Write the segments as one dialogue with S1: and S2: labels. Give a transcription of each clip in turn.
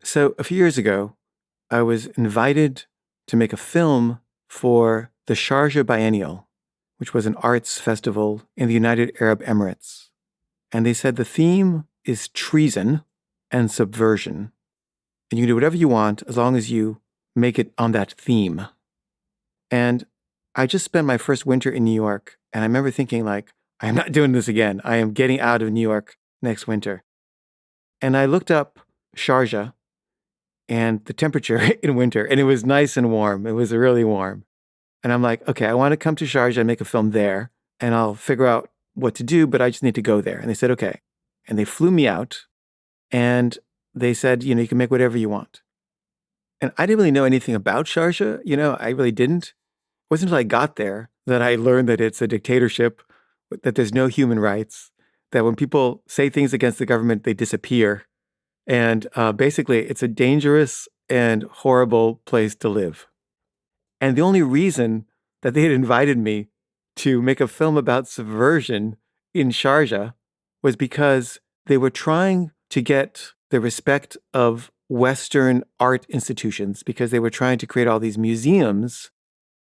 S1: So a few years ago, I was invited to make a film for the Sharjah Biennial, which was an arts festival in the United Arab Emirates. And they said the theme is treason and subversion. And you can do whatever you want as long as you make it on that theme. And I just spent my first winter in New York, and I remember thinking, like, I am not doing this again. I am getting out of New York next winter. And I looked up Sharjah and the temperature in winter, and it was nice and warm. It was really warm. And I'm like, okay, I want to come to Sharjah and make a film there, and I'll figure out what to do, but I just need to go there. And they said, okay. And they flew me out, and they said, you can make whatever you want. And I didn't really know anything about Sharjah. I really didn't. It wasn't until I got there that I learned that it's a dictatorship, that there's no human rights, that when people say things against the government, they disappear. And basically, it's a dangerous and horrible place to live. And the only reason that they had invited me to make a film about subversion in Sharjah was because they were trying to get the respect of Western art institutions, because they were trying to create all these museums,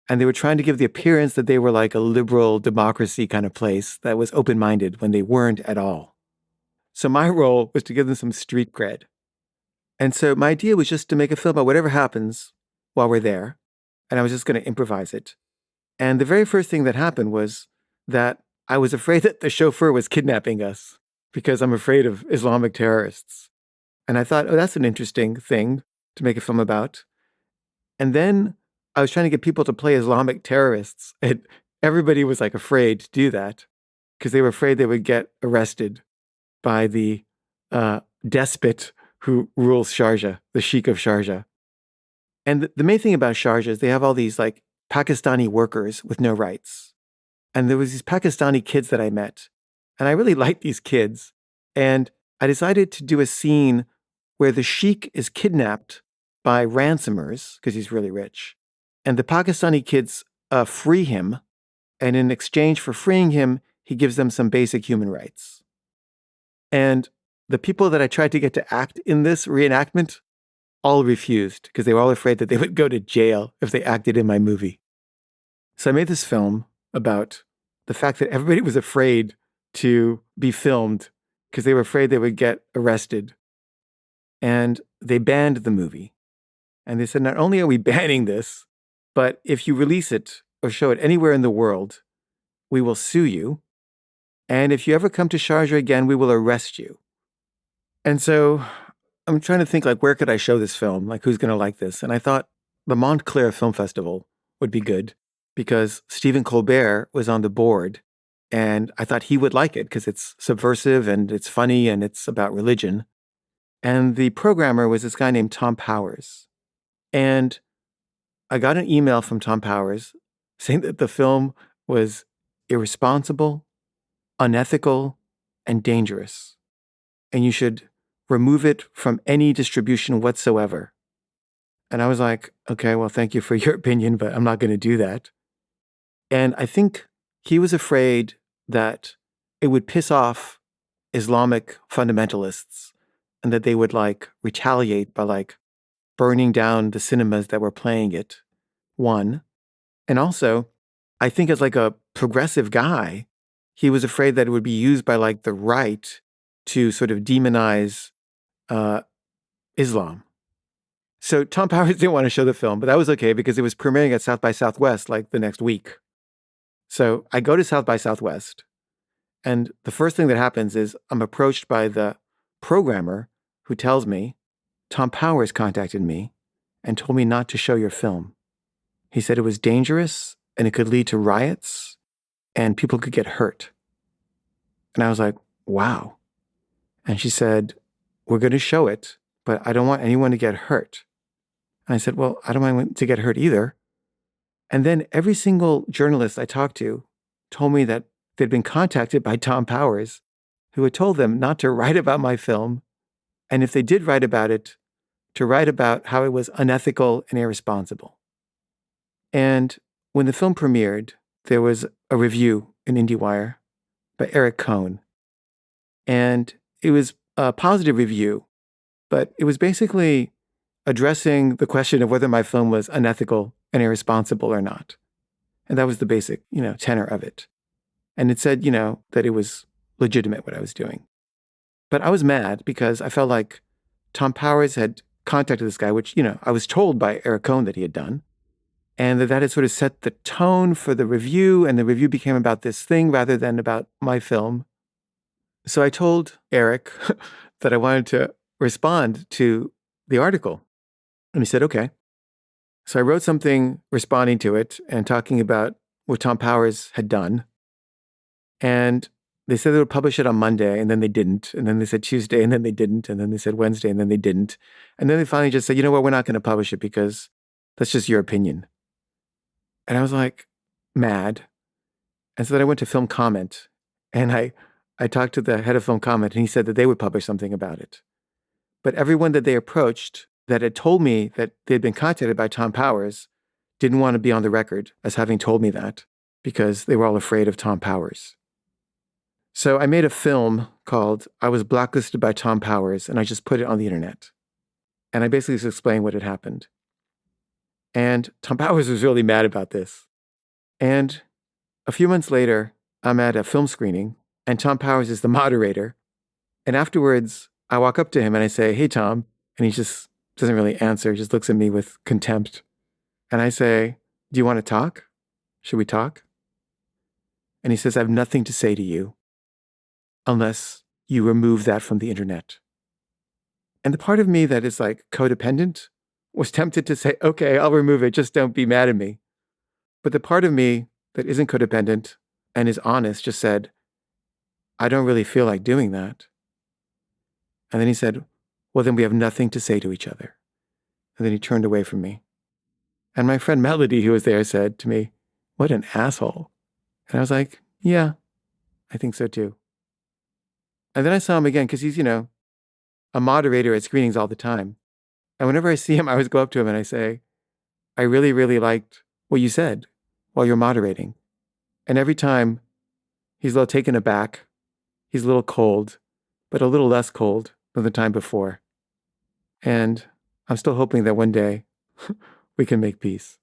S1: and they were trying to give the appearance that they were like a liberal democracy kind of place that was open-minded when they weren't at all. So my role was to give them some street cred. And so my idea was just to make a film about whatever happens while we're there, and I was just going to improvise it. And the very first thing that happened was that I was afraid that the chauffeur was kidnapping us because I'm afraid of Islamic terrorists. And I thought, oh, that's an interesting thing to make a film about. And then I was trying to get people to play Islamic terrorists, and everybody was like afraid to do that because they were afraid they would get arrested by the despot who rules Sharjah, the Sheikh of Sharjah. And the main thing about Sharjah is they have all these like Pakistani workers with no rights. And there was these Pakistani kids that I met, and I really liked these kids. And I decided to do a scene where the Sheikh is kidnapped by ransomers because he's really rich. And the Pakistani kids free him. And in exchange for freeing him, he gives them some basic human rights. And the people that I tried to get to act in this reenactment all refused because they were all afraid that they would go to jail if they acted in my movie. So I made this film about the fact that everybody was afraid to be filmed because they were afraid they would get arrested. And they banned the movie. And they said, not only are we banning this, but if you release it or show it anywhere in the world, we will sue you. And if you ever come to Sharjah again, we will arrest you. And so I'm trying to think, like, where could I show this film? Like, who's going to like this? And I thought the Montclair Film Festival would be good because Stephen Colbert was on the board. And I thought he would like it because it's subversive and it's funny and it's about religion. And the programmer was this guy named Thom Powers. And I got an email from Thom Powers saying that the film was irresponsible, unethical, and dangerous. And you should remove it from any distribution whatsoever. And I was like, okay, well, thank you for your opinion, but I'm not going to do that. And I think he was afraid that it would piss off Islamic fundamentalists and that they would like retaliate by like burning down the cinemas that were playing it, one. And also, I think as like a progressive guy, he was afraid that it would be used by like the right to sort of demonize Islam. So Thom Powers didn't want to show the film, but that was okay because it was premiering at South by Southwest like the next week. So I go to South by Southwest, and the first thing that happens is I'm approached by the programmer who tells me, Thom Powers contacted me and told me not to show your film. He said it was dangerous and it could lead to riots and people could get hurt. And I was like, wow. And she said, we're going to show it, but I don't want anyone to get hurt. And I said, well, I don't want to get hurt either. And then every single journalist I talked to told me that they'd been contacted by Thom Powers, who had told them not to write about my film. And if they did write about it, to write about how it was unethical and irresponsible. And when the film premiered, there was a review in IndieWire by Eric Cohn. And it was a positive review, but it was basically addressing the question of whether my film was unethical and irresponsible or not. And that was the basic, tenor of it. And it said, that it was legitimate what I was doing. But I was mad because I felt like Thom Powers had contacted this guy, which, I was told by Eric Cohn that he had done. And that had sort of set the tone for the review. And the review became about this thing rather than about my film. So I told Eric that I wanted to respond to the article. And he said, okay. So I wrote something responding to it and talking about what Thom Powers had done. And they said they would publish it on Monday, and then they didn't. And then they said Tuesday, and then they didn't. And then they said Wednesday, and then they didn't. And then they finally just said, you know what, we're not going to publish it because that's just your opinion. And I was like, mad. And so then I went to Film Comment, and I talked to the head of Film Comment, and he said that they would publish something about it. But everyone that they approached that had told me that they'd been contacted by Thom Powers didn't want to be on the record as having told me that because they were all afraid of Thom Powers. So I made a film called I Was Blacklisted by Thom Powers, and I just put it on the internet. And I basically just explained what had happened. And Thom Powers was really mad about this. And a few months later, I'm at a film screening, and Thom Powers is the moderator. And afterwards, I walk up to him and I say, hey, Thom. And he just doesn't really answer, he just looks at me with contempt. And I say, do you want to talk? Should we talk? And he says, I have nothing to say to you unless you remove that from the internet. And the part of me that is like codependent was tempted to say, okay, I'll remove it, just don't be mad at me. But the part of me that isn't codependent and is honest just said, I don't really feel like doing that. And then he said, well, then we have nothing to say to each other. And then he turned away from me. And my friend Melody, who was there, said to me, what an asshole. And I was like, yeah, I think so too. And then I saw him again because he's, a moderator at screenings all the time. And whenever I see him, I always go up to him and I say, I really, really liked what you said while you're moderating. And every time he's a little taken aback, he's a little cold, but a little less cold than the time before. And I'm still hoping that one day we can make peace.